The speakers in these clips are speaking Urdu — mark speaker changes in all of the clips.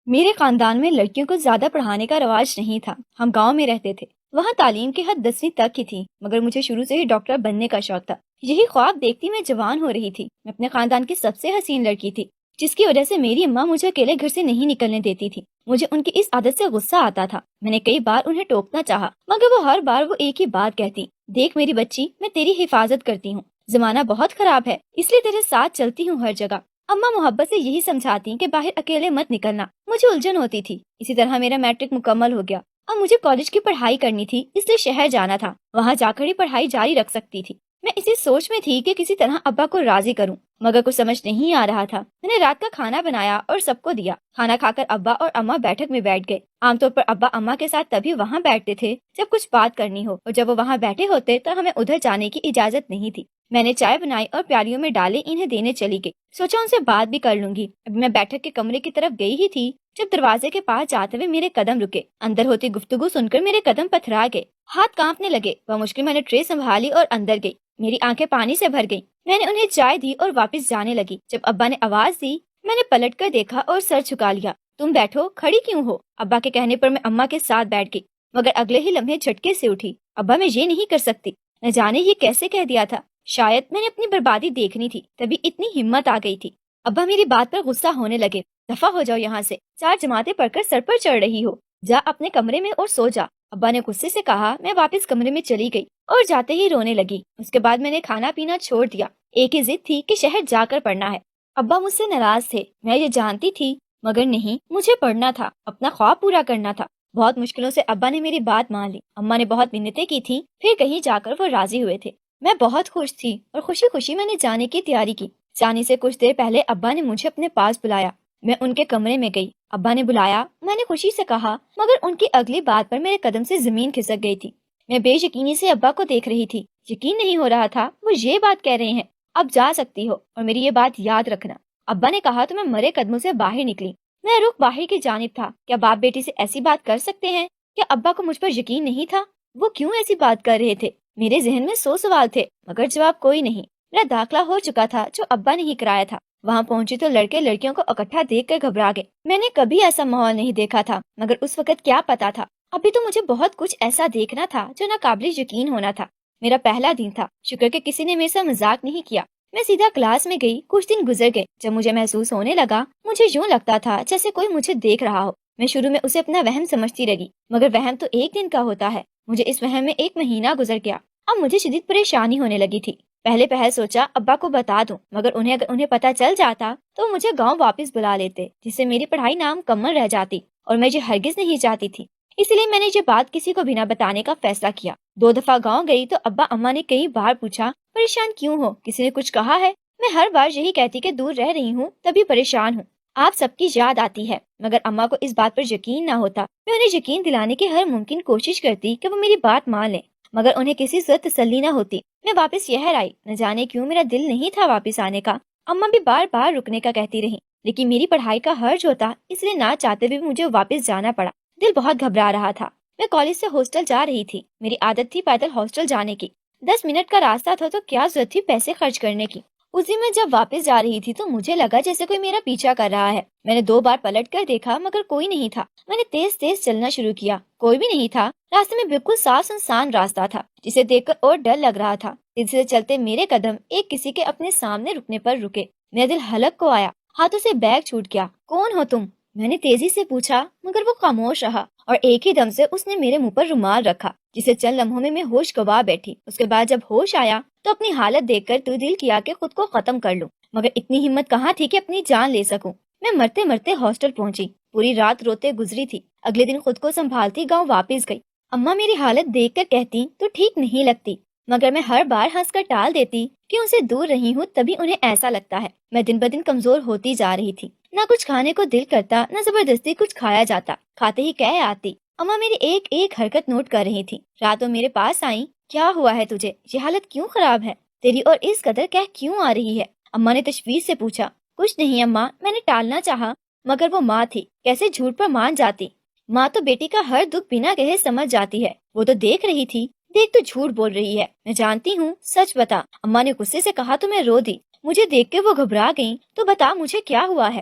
Speaker 1: میرے خاندان میں لڑکیوں کو زیادہ پڑھانے کا رواج نہیں تھا۔ ہم گاؤں میں رہتے تھے، وہاں تعلیم کی حد 10ویں تک کی تھی، مگر مجھے شروع سے ہی ڈاکٹر بننے کا شوق تھا۔ یہی خواب دیکھتی میں جوان ہو رہی تھی۔ میں اپنے خاندان کی سب سے حسین لڑکی تھی، جس کی وجہ سے میری اماں مجھے اکیلے گھر سے نہیں نکلنے دیتی تھی۔ مجھے ان کی اس عادت سے غصہ آتا تھا۔ میں نے کئی بار انہیں ٹوکنا چاہا، مگر وہ ہر بار ایک ہی بات کہتی، دیکھ میری بچی، میں تیری حفاظت کرتی ہوں، زمانہ بہت خراب ہے، اس لیے تیرے ساتھ چلتی ہوں ہر جگہ۔ اماں محبت سے یہی سمجھاتی کہ باہر اکیلے مت نکلنا۔ مجھے الجھن ہوتی تھی۔ اسی طرح میرا میٹرک مکمل ہو گیا۔ اب مجھے کالج کی پڑھائی کرنی تھی، اس لیے شہر جانا تھا، وہاں جا کر ہی پڑھائی جاری رکھ سکتی تھی۔ میں اسی سوچ میں تھی کہ کسی طرح ابا کو راضی کروں، مگر کچھ سمجھ نہیں آ رہا تھا۔ میں نے رات کا کھانا بنایا اور سب کو دیا۔ کھانا کھا کر ابا اور اماں بیٹھک میں بیٹھ گئے۔ عام طور پر ابا اماں کے ساتھ تبھی وہاں بیٹھتے تھے جب کچھ بات کرنی ہو، اور جب وہ وہاں بیٹھے ہوتے تو ہمیں ادھر جانے کی اجازت نہیں تھی۔ میں نے چائے بنائی اور پیالیوں میں ڈالے انہیں دینے چلی گئی۔ سوچا ان سے بات بھی کر لوں گی۔ ابھی میں بیٹھک کے کمرے کی طرف گئی ہی تھی جب دروازے کے پاس جاتے ہوئے میرے قدم رکے۔ اندر ہوتی گفتگو سن کر میرے قدم پتھرا گئے، ہاتھ کانپنے لگے۔ بمشکل میں نے ٹرے سنبھالی اور اندر گئی۔ میری آنکھیں پانی سے بھر گئیں۔ میں نے انہیں چائے دی اور واپس جانے لگی۔ جب ابا نے آواز دی، میں نے پلٹ کر دیکھا اور سر جھکا لیا۔ تم بیٹھو، کھڑی کیوں ہو؟ ابا کے کہنے پر میں اماں کے ساتھ بیٹھ گئی، مگر اگلے ہی لمحے جھٹکے سے اٹھی۔ ابا میں یہ نہیں کر سکتی۔ نہ جانے یہ کیسے کہہ دیا تھا۔ شاید میں نے اپنی بربادی دیکھنی تھی، تبھی اتنی ہمت آ گئی تھی۔ ابا میری بات پر غصہ ہونے لگے۔ دفع ہو جاؤ یہاں سے، 4 جماعتیں پڑھ کر سر پر چڑھ رہی ہو، جا اپنے کمرے میں اور سو جا۔ ابا نے غصے سے کہا۔ میں واپس کمرے میں چلی گئی اور جاتے ہی رونے لگی۔ اس کے بعد میں نے کھانا پینا چھوڑ دیا۔ ایک ہی ضد تھی کہ شہر جا کر پڑھنا ہے۔ ابا مجھ سے ناراض تھے، میں یہ جانتی تھی، مگر نہیں، مجھے پڑھنا تھا، اپنا خواب پورا کرنا تھا۔ بہت مشکلوں سے ابا نے میری بات مان لی۔ اماں نے بہت منتیں کی تھی، پھر کہیں جا کر وہ راضی ہوئے تھے۔ میں بہت خوش تھی اور خوشی خوشی میں نے جانے کی تیاری کی۔ جانے سے کچھ دیر پہلے ابا نے مجھے اپنے پاس بلایا۔ میں ان کے کمرے میں گئی۔ ابا نے بلایا، میں نے خوشی سے کہا، مگر ان کی اگلی بات پر میرے قدم سے زمین کھسک گئی تھی۔ میں بے یقینی سے ابا کو دیکھ رہی تھی۔ یقین نہیں ہو رہا تھا وہ یہ بات کہہ رہے ہیں، اب جا سکتی ہو، اور میری یہ بات یاد رکھنا۔ ابا نے کہا تو میں مرے قدموں سے باہر نکلی۔ میرا رخ باہر کی جانب تھا۔ کیا باپ بیٹی سے ایسی بات کر سکتے ہیں؟ کیا ابا کو مجھ پر یقین نہیں تھا؟ وہ کیوں ایسی بات کر رہے تھے؟ میرے ذہن میں 100 سوال تھے، مگر جواب کوئی نہیں۔ میرا داخلہ ہو چکا تھا جو ابا نے ہی کرایا تھا۔ وہاں پہنچی تو لڑکے لڑکیوں کو اکٹھا دیکھ کر گھبرا گئے۔ میں نے کبھی ایسا ماحول نہیں دیکھا تھا، مگر اس وقت کیا پتا تھا، ابھی تو مجھے بہت کچھ ایسا دیکھنا تھا جو ناقابل یقین ہونا تھا۔ میرا پہلا دن تھا، شکر کہ کسی نے میرے سے مذاق نہیں کیا۔ میں سیدھا کلاس میں گئی۔ کچھ دن گزر گئے۔ جب مجھے محسوس ہونے لگا، مجھے یوں لگتا تھا جیسے کوئی مجھے دیکھ رہا ہو۔ میں شروع میں اسے اپنا وہم سمجھتی رہی، مگر وہم تو ایک دن کا ہوتا ہے۔ مجھے اس وہم میں 1 مہینہ گزر گیا۔ اب مجھے شدید پریشانی ہونے لگی تھی۔ پہلے سوچا ابا کو بتا دوں، مگر اگر انہیں پتا چل جاتا تو مجھے گاؤں واپس بلا لیتے، جس سے میری پڑھائی نامکمل رہ جاتی، اور میں یہ ہرگز نہیں چاہتی تھی۔ اس لیے میں نے یہ بات کسی کو بنا بتانے کا فیصلہ کیا۔ 2 دفعہ گاؤں گئی تو ابا اماں نے کئی بار پوچھا، پریشان کیوں ہو؟ کسی نے کچھ کہا ہے؟ میں ہر بار یہی کہتی کہ دور رہ رہی ہوں، تبھی پریشان ہوں، آپ سب کی یاد آتی ہے۔ مگر اماں کو اس بات پر یقین نہ ہوتا۔ میں انہیں یقین دلانے کی ہر ممکن کوشش کرتی کہ وہ میری بات مان لیں، مگر انہیں کسی سے تسلی نہ ہوتی۔ میں واپس شہر آئی۔ نہ جانے کیوں میرا دل نہیں تھا واپس آنے کا۔ اماں بھی بار بار رکنے کا کہتی رہی، لیکن میری پڑھائی کا حرج ہوتا، اس لیے نہ چاہتے بھی مجھے واپس جانا پڑا۔ دل بہت گھبرا رہا تھا۔ میں کالج سے ہاسٹل جا رہی تھی۔ میری عادت تھی پیدل ہاسٹل جانے کی۔ 10 منٹ کا راستہ تھا تو کیا ضرورت تھی پیسے خرچ کرنے کی۔ اسی میں جب واپس جا رہی تھی تو مجھے لگا جیسے کوئی میرا پیچھا کر رہا ہے۔ میں نے 2 بار پلٹ کر دیکھا، مگر کوئی نہیں تھا۔ میں نے تیز تیز چلنا شروع کیا، کوئی بھی نہیں تھا۔ راستے میں بالکل صاف سنسان راستہ تھا، جسے دیکھ کر اور ڈر لگ رہا تھا۔ تیزی سے چلتے میرے قدم ایک کسی کے اپنے سامنے رکنے پر رکے۔ میرا دل حلق کو آیا، ہاتھوں سے بیگ چھوٹ گیا۔ کون ہو تم؟ میں نے تیزی سے پوچھا، مگر وہ خاموش رہا، اور ایک ہی دم سے اس نے میرے منہ پر رومال رکھا، جسے چند لمحوں میں ہوش گوا بیٹھی۔ اس کے بعد جب ہوش آیا تو اپنی حالت دیکھ کر دل کیا کہ خود کو ختم کر لوں، مگر اتنی ہمت کہاں تھی کہ اپنی جان لے سکوں۔ میں مرتے مرتے ہاسٹل پہنچی۔ پوری رات روتے گزری تھی۔ اگلے دن خود کو سنبھالتی گاؤں واپس گئی۔ اماں میری حالت دیکھ کر کہتی، تو ٹھیک نہیں لگتی، مگر میں ہر بار ہنس کر ٹال دیتی کہ ان سے دور رہی ہوں، تبھی انہیں ایسا لگتا ہے۔ میں دن بدن کمزور ہوتی جا رہی تھی۔ نہ کچھ کھانے کو دل کرتا، نہ زبردستی کچھ کھایا جاتا، کھاتے ہی کہہ آتی۔ اماں میری ایک ایک حرکت نوٹ کر رہی تھی۔ رات وہ میرے پاس آئیں، کیا ہوا ہے تجھے؟ یہ حالت کیوں خراب ہے تیری، اور اس قدر کہہ کیوں آ رہی ہے؟ اماں نے تشویش سے پوچھا۔ کچھ نہیں اماں، میں نے ٹالنا چاہا، مگر وہ ماں تھی، کیسے جھوٹ پر مان جاتی؟ ماں تو بیٹی کا ہر دکھ بنا کہے سمجھ جاتی ہے۔ وہ تو دیکھ رہی تھی، دیکھ تو جھوٹ بول رہی ہے۔ میں جانتی ہوں، سچ بتا۔ اماں نے غصے سے کہا تو میں رو دی۔ مجھے دیکھ کے وہ گھبرا گئیں۔ تو بتا مجھے کیا ہوا ہے؟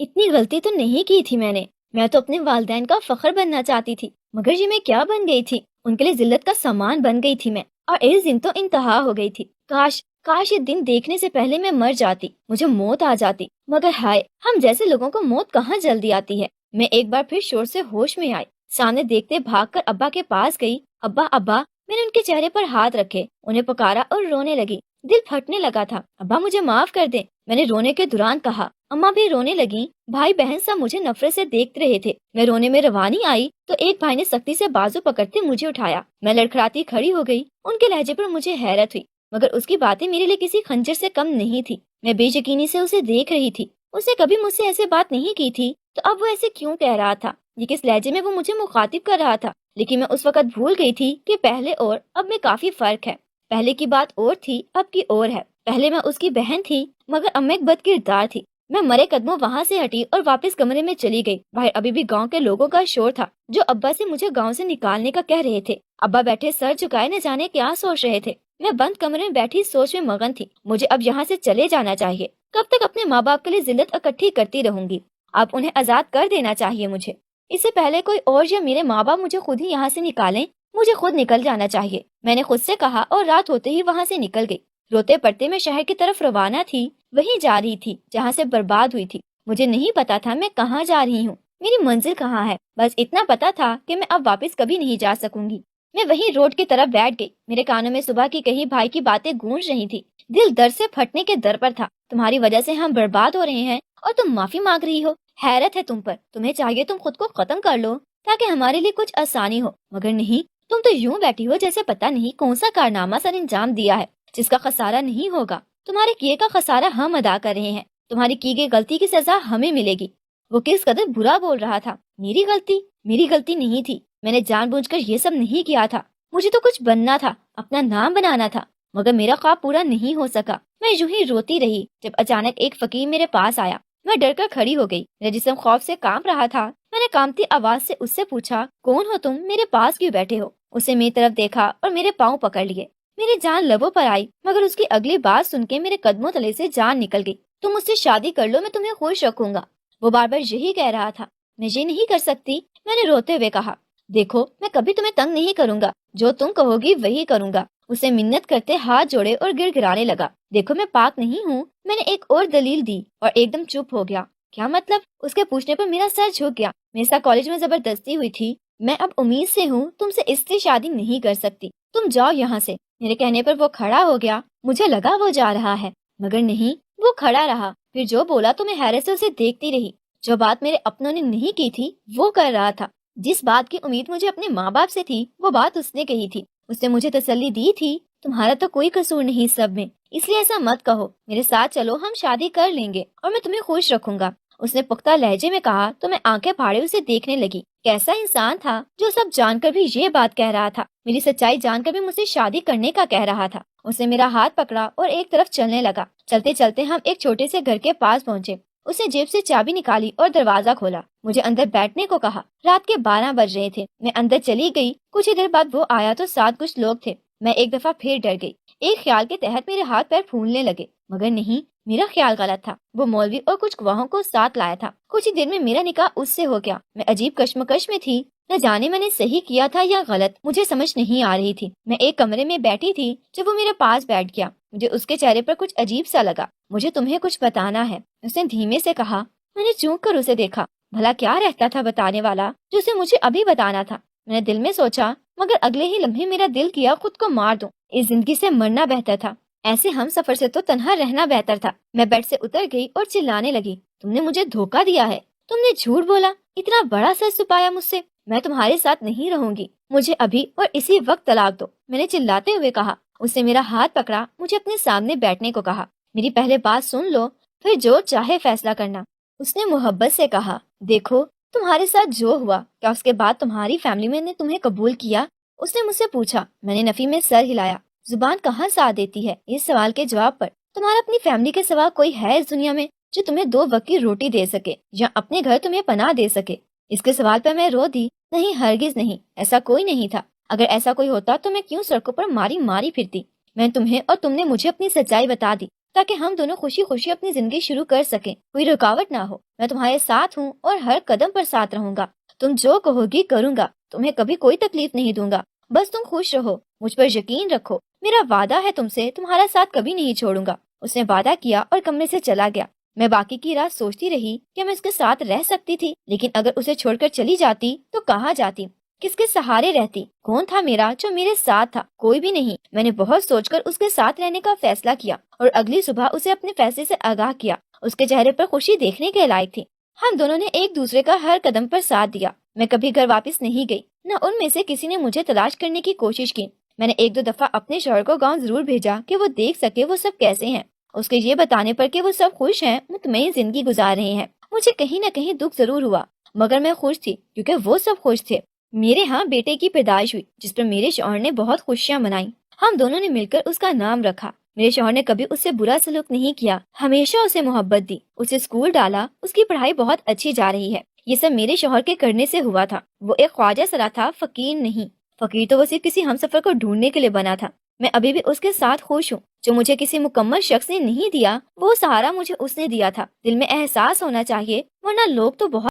Speaker 1: اتنی غلطی تو نہیں کی تھی میں تو اپنے والدین کا فخر بننا چاہتی تھی، مگر یہ میں کیا بن گئی تھی؟ ان کے لیے ذلت کا سامان بن گئی تھی میں، اور اس دن تو انتہا ہو گئی تھی۔ کاش کاش یہ دن دیکھنے سے پہلے میں مر جاتی، مجھے موت آ جاتی، مگر ہائے، ہم جیسے لوگوں کو موت کہاں جلدی آتی ہے۔ میں ایک بار پھر شور سے ہوش میں آئی، سامنے دیکھتے بھاگ کر ابا کے پاس گئی۔ ابا ابا، میں نے ان کے چہرے پر ہاتھ رکھے، انہیں پکارا اور رونے لگی۔ دل پھٹنے لگا تھا۔ ابا مجھے معاف کر دے، میں نے رونے کے دوران کہا۔ اماں بھی رونے لگی۔ بھائی بہن سب مجھے نفرت سے دیکھ رہے تھے۔ میں رونے میں روانی آئی تو ایک بھائی نے سختی سے بازو پکڑتے مجھے اٹھایا۔ میں لڑکھڑاتی کھڑی ہو گئی۔ ان کے لہجے پر مجھے حیرت ہوئی، مگر اس کی باتیں میرے لیے کسی خنجر سے کم نہیں تھی۔ میں بے یقینی سے اسے دیکھ رہی تھی۔ اس نے کبھی مجھ سے ایسے بات نہیں کی تھی، تو اب وہ ایسے کیوں کہہ رہا تھا؟ یہ کس لہجے میں وہ مجھے مخاطب کر رہا تھا؟ لیکن میں اس وقت بھول گئی تھی کہ پہلے اور اب میں کافی فرق ہے۔ پہلے کی بات اور تھی، اب کی اور ہے۔ پہلے میں اس کی بہن تھی، مگر اب میں ایک بد کردار تھی۔ میں مرے قدموں وہاں سے ہٹی اور واپس کمرے میں چلی گئی۔ باہر ابھی بھی گاؤں کے لوگوں کا شور تھا، جو ابا سے مجھے گاؤں سے نکالنے کا کہہ رہے تھے۔ ابا بیٹھے سر جھکائے نہ جانے کیا سوچ رہے تھے۔ میں بند کمرے میں بیٹھی سوچ میں مگن تھی۔ مجھے اب یہاں سے چلے جانا چاہیے۔ کب تک اپنے ماں باپ کے لیے ذلت اکٹھی کرتی رہوں گی؟ اب انہیں آزاد کر دینا چاہیے مجھے۔ اس سے پہلے کوئی اور یا میرے ماں باپ مجھے خود ہی یہاں سے نکالیں، مجھے خود نکل جانا چاہیے۔ میں نے خود سے کہا اور رات ہوتے ہی وہاں سے نکل گئی۔ روتے پڑتے میں شہر کی طرف روانہ تھی، وہیں جا رہی تھی جہاں سے برباد ہوئی تھی۔ مجھے نہیں پتا تھا میں کہاں جا رہی ہوں، میری منزل کہاں ہے، بس اتنا پتا تھا کہ میں اب واپس کبھی نہیں جا سکوں گی۔ میں وہی روڈ کی طرف بیٹھ گئی۔ میرے کانوں میں صبح کی کہی بھائی کی باتیں گونج رہی تھی۔ دل درد سے پھٹنے کے در پر تھا۔ تمہاری وجہ سے ہم برباد ہو رہے ہیں اور تم معافی مانگ رہی ہو۔ حیرت ہے تم پر، تمہیں چاہیے تم خود کو ختم کر لو تاکہ ہمارے لیے کچھ آسانی ہو، مگر نہیں، تم تو یوں بیٹھی ہو جیسے پتہ نہیں کون سا کارنامہ سر انجام دیا ہے جس کا خسارہ نہیں ہوگا۔ تمہارے کیے کا خسارہ ہم ادا کر رہے ہیں، تمہاری کی گئی غلطی کی سزا ہمیں ملے گی۔ وہ کس قدر برا بول رہا تھا۔ میری غلطی نہیں تھی، میں نے جان بوجھ کر یہ سب نہیں کیا تھا۔ مجھے تو کچھ بننا تھا، اپنا نام بنانا تھا، مگر میرا خواب پورا نہیں ہو سکا۔ میں یوں ہی روتی رہی جب اچانک ایک فقیر میرے پاس آیا۔ میں ڈر کر کھڑی ہو گئی، میرا جسم خوف سے کانپ رہا تھا۔ میں نے کانپتی آواز سے اس سے پوچھا، کون ہو تم؟ میرے پاس کیوں بیٹھے ہو؟ اسے میری طرف دیکھا اور میرے پاؤں پکڑ لیے۔ میری جان لبوں پر آئی، مگر اس کی اگلی بات سن کے میرے قدموں تلے سے جان نکل گئی۔ تم مجھ سے شادی کر لو، میں تمہیں خوش رکھوں گا۔ وہ بار بار یہی کہہ رہا تھا۔ میں یہ نہیں کر سکتی، میں نے روتے ہوئے کہا۔ دیکھو، میں کبھی تمہیں تنگ نہیں کروں گا، جو تم کہو گی وہی کروں گا۔ اسے منت کرتے ہاتھ جوڑے اور گڑ گڑانے لگا۔ دیکھو میں پاک نہیں ہوں۔ میں نے ایک اور دلیل دی اور ایک دم چپ ہو گیا۔ کیا مطلب؟ اس کے پوچھنے پر میرا سر جھک گیا۔ میرے ساتھ کالج میں زبردستی ہوئی تھی۔ میں اب امید سے ہوں تم سے اس سے شادی نہیں کر سکتی، تم جاؤ یہاں سے۔ میرے کہنے پر وہ کھڑا ہو گیا۔ مجھے لگا وہ جا رہا ہے، مگر نہیں، وہ کھڑا رہا۔ پھر جو بولا تو میں حیرت سے اسے دیکھتی رہی۔ جو بات میرے اپنوں نے نہیں کی تھی وہ کر رہا تھا۔ جس بات کی امید مجھے اپنے ماں باپ سے تھی وہ بات اس نے کہی تھی۔ اس نے مجھے تسلی دی تھی، تمہارا تو کوئی قصور نہیں سب میں، اس لیے ایسا مت کہو، میرے ساتھ چلو، ہم شادی کر لیں گے اور میں تمہیں خوش رکھوں گا۔ اس نے پختہ لہجے میں کہا تو میں آنکھیں پھاڑے اسے دیکھنے لگی۔ کیسا انسان تھا جو سب جان کر بھی یہ بات کہہ رہا تھا، میری سچائی جان کر بھی مجھ سے شادی کرنے کا کہہ رہا تھا۔ اس نے میرا ہاتھ پکڑا اور ایک طرف چلنے لگا۔ چلتے چلتے ہم ایک چھوٹے سے گھر کے پاس پہنچے۔ اس نے جیب سے چابی نکالی اور دروازہ کھولا، مجھے اندر بیٹھنے کو کہا۔ رات کے 12 بج رہے تھے۔ میں اندر چلی گئی۔ کچھ ہی دیر بعد وہ آیا تو ساتھ کچھ لوگ تھے۔ میں ایک دفعہ پھر ڈر گئی۔ ایک خیال کے تحت میرے ہاتھ پیر پھولنے لگے، مگر نہیں، میرا خیال غلط تھا۔ وہ مولوی اور کچھ گواہوں کو ساتھ لایا تھا۔ کچھ ہی دیر میں میرا نکاح اس سے ہو گیا۔ میں عجیب کشمکش میں تھی، نہ جانے میں نے صحیح کیا تھا یا غلط، مجھے سمجھ نہیں آ رہی تھی۔ میں ایک کمرے میں بیٹھی تھی جب وہ میرے پاس بیٹھ گیا۔ مجھے اس کے چہرے پر کچھ عجیب سا لگا۔ مجھے تمہیں کچھ بتانا ہے، اس نے دھیمے سے کہا۔ میں نے چونک کر اسے دیکھا۔ بھلا کیا رہتا تھا بتانے والا جو اسے مجھے ابھی بتانا تھا؟ میں نے دل میں سوچا، مگر اگلے ہی لمحے میرا دل کیا خود کو مار دوں، اس زندگی سے مرنا بہتر تھا، ایسے ہم سفر سے تو تنہا رہنا بہتر تھا۔ میں بیڈ سے اتر گئی اور چلانے لگی، تم نے مجھے دھوکا دیا ہے، تم نے جھوٹ بولا، اتنا بڑا سر چھپایا مجھ سے، میں تمہارے ساتھ نہیں رہوں گی، مجھے ابھی اور اسی وقت طلاق دو، میں نے چلاتے ہوئے کہا۔ اس نے میرا ہاتھ پکڑا، مجھے اپنے سامنے بیٹھنے کو کہا۔ میری پہلے بات سن لو، پھر جو چاہے فیصلہ کرنا، اس نے محبت سے کہا۔ دیکھو تمہارے ساتھ جو ہوا، کیا اس کے بعد تمہاری فیملی میں نے تمہیں قبول کیا؟ اس نے مجھ سے پوچھا۔ میں نے نفی میں سر ہلایا۔ زبان کہاں ساتھ دیتی ہے اس سوال کے جواب پر؟ تمہارا اپنی فیملی کے سوا کوئی ہے اس دنیا میں جو تمہیں 2 وقت کی روٹی دے سکے یا اپنے گھر تمہیں پناہ دے سکے؟ اس کے سوال پر میں رو دی۔ نہیں، ہرگز نہیں، ایسا کوئی نہیں تھا۔ اگر ایسا کوئی ہوتا تو میں کیوں سڑکوں پر ماری ماری پھرتی؟ میں تمہیں اور تم نے مجھے اپنی سچائی بتا دی، تاکہ ہم دونوں خوشی خوشی اپنی زندگی شروع کر سکیں، کوئی رکاوٹ نہ ہو۔ میں تمہارے ساتھ ہوں اور ہر قدم پر ساتھ رہوں گا۔ تم جو کہو گی کروں گا، تمہیں کبھی کوئی تکلیف نہیں دوں گا۔ بس تم خوش رہو، مجھ پر یقین رکھو، میرا وعدہ ہے تم سے، تمہارا ساتھ کبھی نہیں چھوڑوں گا۔ اس نے وعدہ کیا اور کمرے سے چلا گیا۔ میں باقی کی رات سوچتی رہی کہ میں اس کے ساتھ رہ سکتی تھی، لیکن اگر اسے چھوڑ کر چلی جاتی تو کہاں جاتی، کس کے سہارے رہتی؟ کون تھا میرا جو میرے ساتھ تھا؟ کوئی بھی نہیں۔ میں نے بہت سوچ کر اس کے ساتھ رہنے کا فیصلہ کیا اور اگلی صبح اسے اپنے فیصلے سے آگاہ کیا۔ اس کے چہرے پر خوشی دیکھنے کے لائق تھی۔ ہم دونوں نے ایک دوسرے کا ہر قدم پر ساتھ دیا۔ میں کبھی گھر واپس نہیں گئی، نہ ان میں سے کسی نے مجھے تلاش کرنے کی کوشش کی۔ میں نے ایک دو دفعہ اپنے شوہر کو گاؤں ضرور بھیجا کہ وہ دیکھ سکے وہ سب کیسے ہیں۔ اس کے یہ بتانے پر کہ وہ سب خوش ہیں، مطمئن زندگی گزار رہے ہیں، مجھے کہیں نہ کہیں دکھ ضرور ہوا، مگر میں خوش تھی کیونکہ وہ سب خوش تھے۔ میرے ہاں بیٹے کی پیدائش ہوئی جس پر میرے شوہر نے بہت خوشیاں منائیں۔ ہم دونوں نے مل کر اس کا نام رکھا۔ میرے شوہر نے کبھی اس سے برا سلوک نہیں کیا، ہمیشہ اسے محبت دی، اسے اسکول ڈالا، اس کی پڑھائی بہت اچھی جا رہی ہے۔ یہ سب میرے شوہر کے کرنے سے ہوا تھا۔ وہ ایک خواجہ سرا تھا، فقیر نہیں۔ فقیر تو وہ صرف کسی ہمسفر کو ڈھونڈنے کے لیے بنا تھا۔ میں ابھی بھی اس کے ساتھ خوش ہوں۔ جو مجھے کسی مکمل شخص نے نہیں دیا، وہ سہارا مجھے اس نے دیا تھا۔ دل میں احساس ہونا چاہیے، ورنہ لوگ تو بہت